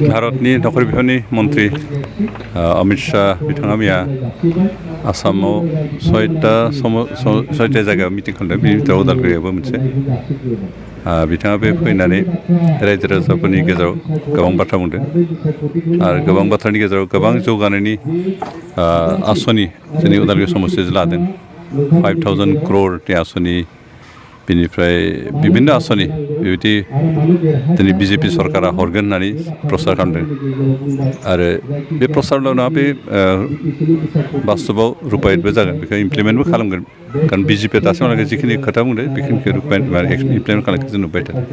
भारतनि नखर बिफाननि मन्त्रि अमित शाह बिथाङा मैया आसामाव सयता जायगायाव मिटिं खालामदों। बेनि गेजेराव उदालगुरियावबो मोनसे बिथाङा बे फैनानै रायजो राजाफोरनि गेजेराव गोबां बाथ्रा बुंदों आरो गोबां बाथ्रानि गेजेराव गोबां जौगानायनि आसनि जोंनि उदालगुरि समस्टियाव लादों। 5,000 crore आसनि बेनिफ्राय बिभिन्न आसनि बेबायदि दिनै बिजेपि सरकारा हरगोन होननानै प्रसार खालामदों आरो बे प्रसारल' नङा, बे बास्तबाव रुपायतबो जागोन, बेखौ इमप्लिमेन्टबो खालामगोन। कारण बिजेपिया दासिमहालागै जिखिनि खोथा बुंदों बेखिनिखौ इमप्लिमेन्ट खालामनायखौ जों नुबाय थादों।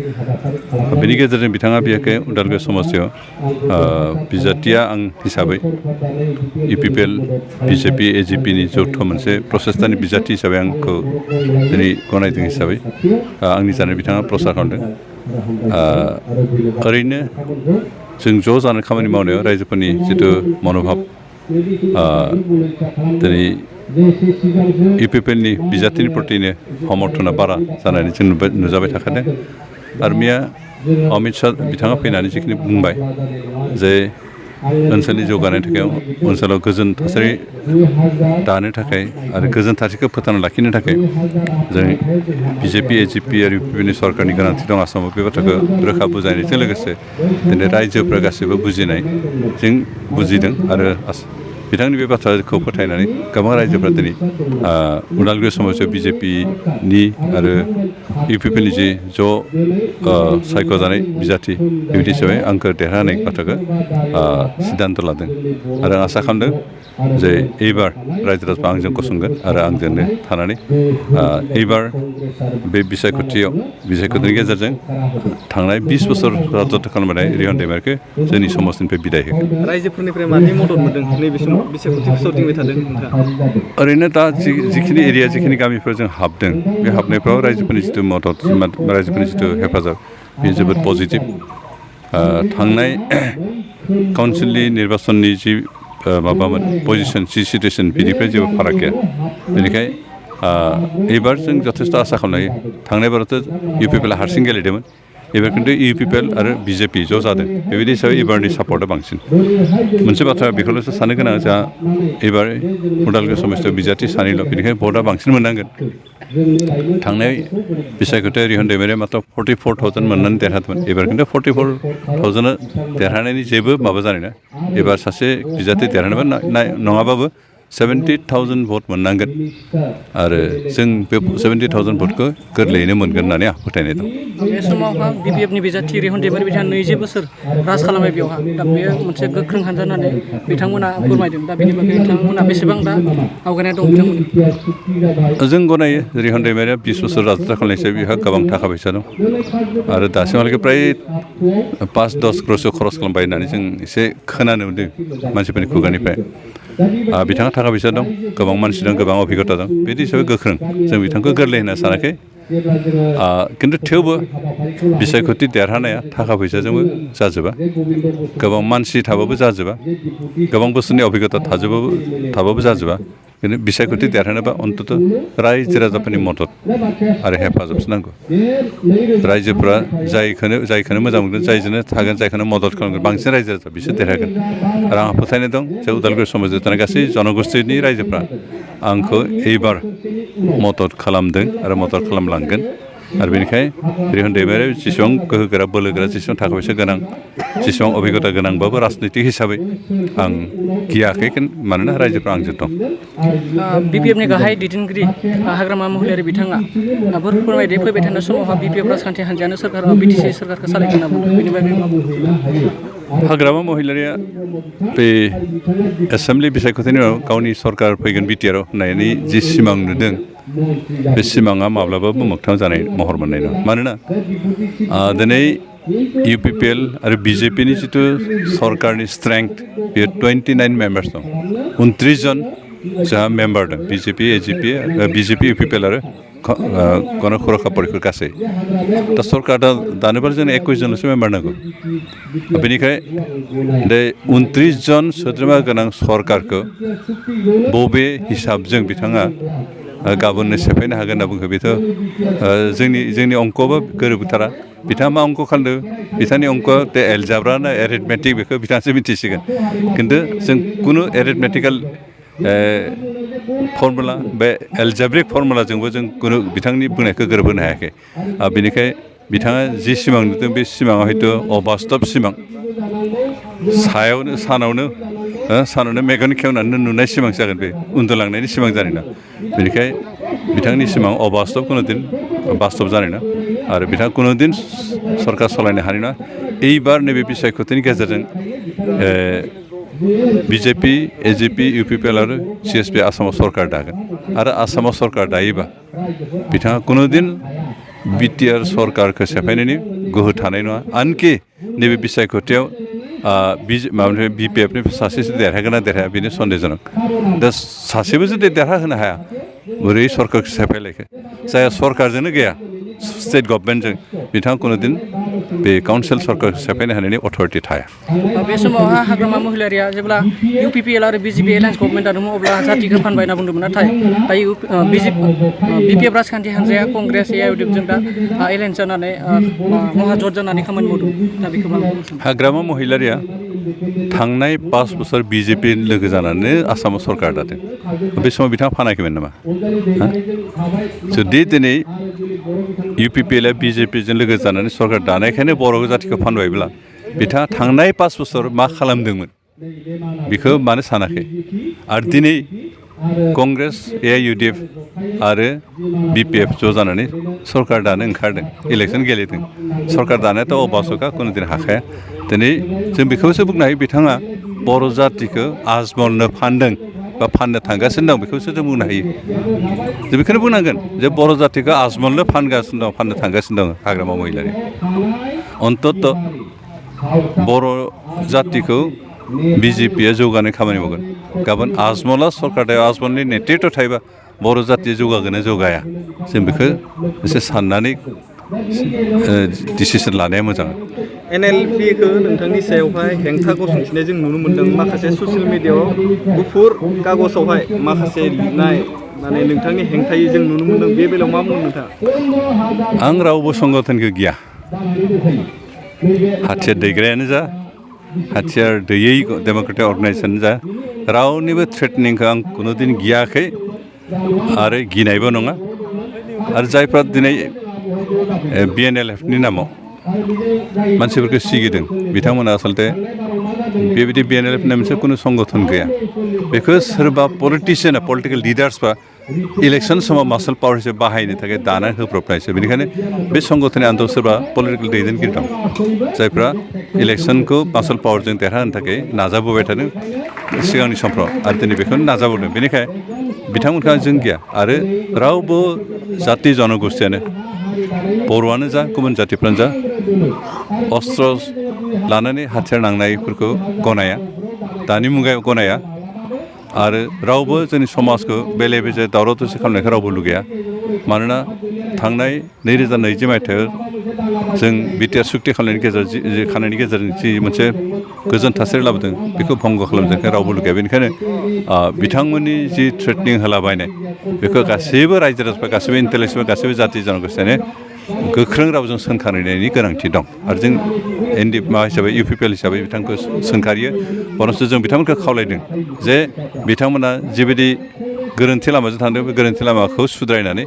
बेनि गेजेरजों बिथाङा बेखौ उदालगुरि समस्टियाव बिजाथिया आं हिसाबै इउपिपिएल बिजेपि एजिपिनि जौथ मोनसे प्रसेस्तानि बिजाथि हिसाबै आंखौ दिनै गनायदों हिसाबै आंनि जानाय बिथाङा प्रसार खालामदों। ओरैनो जों ज' जानो खामानि मावनायाव रायजोफोरनि जिथु मन'भाब दिनै इउपिपिएलनि बिजाथिनि प्रतिनो समर्थना बारा जानानै जों नुजाबाय थाखादों। आरो मैया अमित शाह बिथाङा फैनानै जिखिनि बुंबाय जे ओनसोलनि जौगानायनि थाखाय ओनसोलाव गोजोन थासारि दानो थाखाय आरो गोजोन थासारिखौ फोथांना लाखिनो थाखाय जों बिजेपि एजिपि आरो इउपिपिएलनि सरकारनि गोनांथि दं आसामाव, बे बाथ्राखौ रोखा बुजायनायजों लोगोसे दिनै रायजोफ्रा गासैबो बुजिनायजों बुजिदों आरो बिथांनि बे बाथ्राखौ फोथायनानै गोबां रायजोफ्रा दिनै उदालगुरि समस्टियाव बिजेपिनि आरो इउपिपिएलनि जि ज' सायख'जानाय बिजाथि बेबायदि हिसाबै आंखौ देरहाहोनाय बाथ्राखौ सिद्धान्त लादों आरो आं आसा खालामदों जे एबार रायजो राजाफ्रा आंजों गसंगोन आरो आंजोंनो थानानै एबार बे बिसायख'थिनि गेजेरजों थांनाय 20 बोसोर राजत्व खालामबोनाय रिहन दैमारिखौ जोंनि समाजनिफ्राय बिदाय होगोन। रायजोफोरनिफ्राय मानि मदद मोनदों नैबे समाव बिसायख'थि फोसावदिंबाय थादों नोंथाङा? ओरैनो दा जिखिनि एरिया जिखिनि गामिफोराव जों हाबदों, बे हाबनायफ्राव रायजोफोरनि जिथु मदद, रायजोफोरनि जिथु हेफाजाब, बेयो जोबोद पजिटिभ। थांनाय काउन्सिलनि निर्बाचननि जि माबामोन पजिसन, जि सिटुवेसन, बेनिफ्राय जेबो फाराग गैया। बेनिखाय एबार जों जथेस्थ' आसा खालामनो हायो। थांनाय बारावथ' इउपिपिएलआ हारसिं गेलेदोंमोन, एबार खिन्थु इउपिपिएल आरो बिजेपि ज' जादों। बेबायदि हिसाबै एबारनि सापर्टआ बांसिन। मोनसे बाथ्रा बेखौल'सो साननो गोनां, जोंहा एबार उदालगुरि समस्टियाव बिजाथि सानैल', बेनिखायनो भटआ बांसिन मोननांगोन। थांनाय बिसायख'थियाव रिहन दैमारिया मात्र 44,000 मोननानै देरहादोंमोन। एबार खिन्थु 44,000 देरहानायनि जेबो माबा जानाय नङा। एबार सासे बिजाथि देरहानोबा नङाबाबो 70,000 भट मोननांगोन आरो जों बे 70,000 भटखौ गोरलैयैनो मोनगोन होननानै आं फोथायनाय दं। बे समावहा बिपिएफनि बिजाथि रिहन दैमारि बिथाङा 20 बोसोर राज खालामबाय बेवहा। दा बेयो मोनसे गोख्रों हानजा होननानै बिथांमोना फोरमायदों। दा बेनि बागै बिथांमोना बेसेबां दा आवगायनाय दं बिथांमोन? जों गनायो रिहन दैमारिया 20 बोसोर राजत्व खालामनायसै, बिहा गोबां थाखा फैसा दं आरो दासिमहालागै फ्राय 5-10 क्र'रसो खरस खालामबाय होननानै जों एसे खोनानो मोनदों मानसिफोरनि खुगानिफ्राय। बिथाङा थाखा फैसा दं, गोबां मानसि दं, गोबां अभिगता दं, बिदि हिसाबै गोख्रों। जों बिथांखौ गोरलै होनना सानाखै। खिन्थु थेवबो बिसायख'थि देरहानाया थाखा फैसाजोंबो जाजोबा, गोबां मानसि थाबाबो जाजोबा, गोबां बोसोरनि अभिगता थाबाबो जाजोबा। बेनो बिसायख'थि देरहानोबा अन्तत रायजो राजाफोरनि मदद आरो हेफाजाबसो नांगौ। रायजोफ्रा जायखौनो मोजां मोनगोन, जायजोंनो थागोन, जायखौनो मदद खालामगोन, बांसिन रायजो राजा बिसोर देरहागोन। आरो आंहा फोथायनाय दं जे उदालगुरि समाजाव थानाय गासै जनगोष्ठीनि रायजोफ्रा आंखौ एबार मदद खालामदों आरो मदद खालामलांगोन। आरो बेनिखायनो रिहन दैमारिया जेसेबां गोहोगोरा, बोलोगोरा, जेसेबां थाखा फैसा गोनां, जेसेबां अभिगता गोनांबाबो राजनितिक हिसाबै आं गियाखै, मानोना रायजोफ्रा आंजों दं। बिपिएफनि गाहाय दैदेनगिरि हाग्रामा महिलारि बिथाङा फोरमायदों फैबाय थानाय समावहा बिपिएफ राजखान्थि हान्जायानो बिटिसि सरकारखौ सालायगोन होनना बुंदों। बेनि बागै हाग्रामा महिलारिया बे एसेम्बलि बिसायख'थिनि उनाव गावनि सरकार फैगोन बिटिआरआव होननायनि जि सिमां नुदों, बे सिमाङा माब्लाबाबो मोगथां जानाय महर मोननाय नङा। मानोना दिनै इउपिपिएल आरो बिजेपिनि जिथु सरकारनि स्ट्रेंथ, बेयो 29 मेम्बार्स दं, 29 जन जोंहा मेम्बार दं। बिजेपि इउपिपिएल आरो गण सुरक्षा परिषद गासै। दा सरकार दानोबा जोंनो 21 जनल'सो मेम्बार नांगौ। बेनिखायनो बे 29 जन सोद्रोमा गोनां सरकारखौ बबे हिसाबजों बिथाङा गाबोननो सेफायनो हागोन होनना बुङो बेथ' जोंनि अंकआवबो गोरोबथारा बिथाङा मा अंक खालामदों बिथांनि अंकआ एलजाब्रा ना एरिथमेटिक बेखौ बिथाङासो मिथिसिगोन खिन्थु जों खुनु एरिथमेटिकेल फर्मुला बे एलजाब्रिक फर्मुलाजोंबो जों खुनु बिथांनि बुंनायखौ गोरोबहोनो हायाखै बेनिखाय बिथाङा जि सिमां नुदों बे सिमाङा हयथ' अबास्तब सिमां सानावनो मेगन खेवनानै नुनाय सिमां जागोन बे उन्दुलांनायनि सिमां जानाय नङा बेनिखाय बिथांनि सिमां अबास्तब कुनुदिन बास्तब जानाय नङा आरो बिथाङा कुनुदिन सरकार सालायनो हानाय नङा এইবার नैबे बिसायख'थिनि गेजेरजों बिजेपि एजिपि इउपिपिएल आरो सिएसपि आसामाव सरकार दागोन आरो आसामाव सरकार दायोबा बिथाङा कुनुदिन बिटिआर सरकारखौ सेफायनायनि गोहो थानाय नङा आनकि नैबे बिसायख'थियाव माबानिफ्राय बिपिएफनिफ्राय सासेसो देरहागोन ना देरहाया बेनो सन्देहजनक दा सासेबो जुदि देरहाहोनो हाया बोरै सरकारखौ सेफायलायखो जायहा सरकारजोंनो गैया स्टेट गभर्नमेन्टजों बिथाङा कुनुदिन बे काउन्सिल सरकारखौ सेफायनो हानायनि अथरिटि थाया बे समावहा हाग्रामा महिलारिया जेब्ला इउपिपिएल आरो बिजेपि एलायन्स गभर्नमेन्ट दंमोन अब्ला जातिखौ फानबाय होनना बुंदोंमोन नाथाय दायो बिपिएफ राजखान्थि हान्जाया कंग्रेस एआइडिएफजों दा एलायन्स जानानै महाजोट जानानै खामानि मावदों दा बेखौ मा बुंनो सानो हाग्रामा महिलारिया थांनाय 5 बोसोर बिजेपि लोगो जानानै आसामाव सरकार दादों बे समाव बिथाङा फानाखैमोन नामा जुदि दिनै इउपिपिएलआ बिजेपिजों लोगो जानानै सरकार दानायखायनो बर' जातिखौ फानबायब्ला बिथाङा थांनाय 5 बोसोर मा खालामदोंमोन बेखौ मानो सानाखै आरो दिनै कंग्रेस एआइइउडिएफ आरो बिपिएफ ज' जानानै सरकार दानो ओंखारदों इलेक्सन गेलेदों सरकार दानायाथ' अबासका कुनुदिन हाखाया दिनै जों बेखौसो बुंनो हायो बिथाङा बर' जातिखौ आजमलनो फानदों बा फाननो थांगासिनो दं बेखौसो जों बुंनो हायो जों बेखौनो बुंनांगोन जे बर' जातिखौ आजमलनो फानगासिनो दं फाननो थांगासिनो दं हाग्रामा महिलारि अन्तत बर' जातिखौ बिजेपिया जौगानाय खामानि मावगोन गाबोन आजमला सरकार दायाव आजमलनि नेतृत्व थायोबा बर' जातिया जौगागोन ना जौगाया जों बेखौ एसे साननानै डिसिसन लानाया मोजां एनएलपिखौ नोंथांनि सायावहाय हेंथा गसंथिनाय जों नुनो मोन्दों माखासे ससियेल मिडियाआव गुफुर कागजावहाय माखासे लिरनाय माने नोंथांनि हेंथायै जों नुनो मोन्दों बे बेलायाव मा बुंनो नोंथाङा आं रावबो संगठनखौ गिया हाथियार दैग्रायानो जा हाथियार दैयै डेम'क्रेटिक अर्गानाइजेसन जा रावनिबो थ्रेटनिंखौ आं कुनुदिन गियाखै आरो गिनायबो नङा आरो जायफ्रा दिनै बिएनएलएफनि नामाव मानसिफोरखौ सिगिदों बिथांमोना आसलते बेबायदि बिएनएलएफ होननाय मोनसे खुनु संगठन गैया बेखौ सोरबा पलिटिसियान पलिटिकेल लिडार्सबा इलेक्सन समाव मासल पावार हिसाबै बाहायनो थाखाय दानानै होब्रबनायसो बेनिखायनो बे संगठननि आन्दोआव सोरबा पलिटिकेल दैदेनगिरि दं जायफ्रा इलेक्सनखौ मासल पावारजों देरहाहोनो थाखाय नाजाबोबाय थादों सिगांनि समफ्राव आरो दिनै बेखौनो नाजाबोदों बेनिखाय बिथांमोनखौ जों गिया आरो रावबो जाति जनगोष्ठियानो बर'आनो जा गुबुन जातिफ्रानो जा अस्त्र लानानै हाथियार नांनायफोरखौ गनाया दानि मुगायाव गनाया आरो रावबो जोंनि समाजखौ बेले बेजे दावराव दावसि खालामनायखौ रावबो लुगैया मानोना थांनाय 2020 मायथाइयाव जों बिटिआर सुक्ति खालामनायनि गेजेरजों जि मोनसे गोजोन थासारि लाबोदों बेखौ भंग खालामनायखौ रावबो लुगैया बेनिखायनो बिथांमोननि जि थ्रेटनिं होलाबायनाय बेखौ गासैबो रायजो राजाफ्रा गासैबो इन्टेलेक्सुवेल गासैबो जाति जनगोष्ठियानो गोख्रों रावजों सोंखारिनायनि गोनांथि दं आरो जों हिसाबै इउपिपिएल हिसाबै बिथांखौ सोंखारियो बरंसो जों बिथांमोनखौ खावलायदों जे बिथांमोना जिबायदि गोरोन्थि लामाजों थांदों बे गोरोन्थि लामाखौ सुद्रायनानै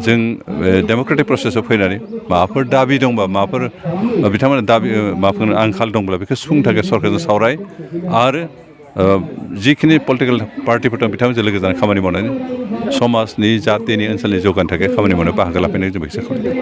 जों डेम'क्रेटिक प्रसेसआव फैनानै माबाफोर दाबि दंबा माबाफोर बिथांमोना दाबि माबाफोर आंखाल दंब्ला बेखौ सुफुंनो थाखाय सरकारजों सावराय आरो जिखिनि पलिटिकेल पार्टिफोर दं बिथांमोनजों लोगो जानानै खामानि मावनानै समाजनि जातिनि ओनसोलनि जौगानो थाखाय खामानि मावनो बाहागो लाफैनाय जों बेखौसो खावलायदों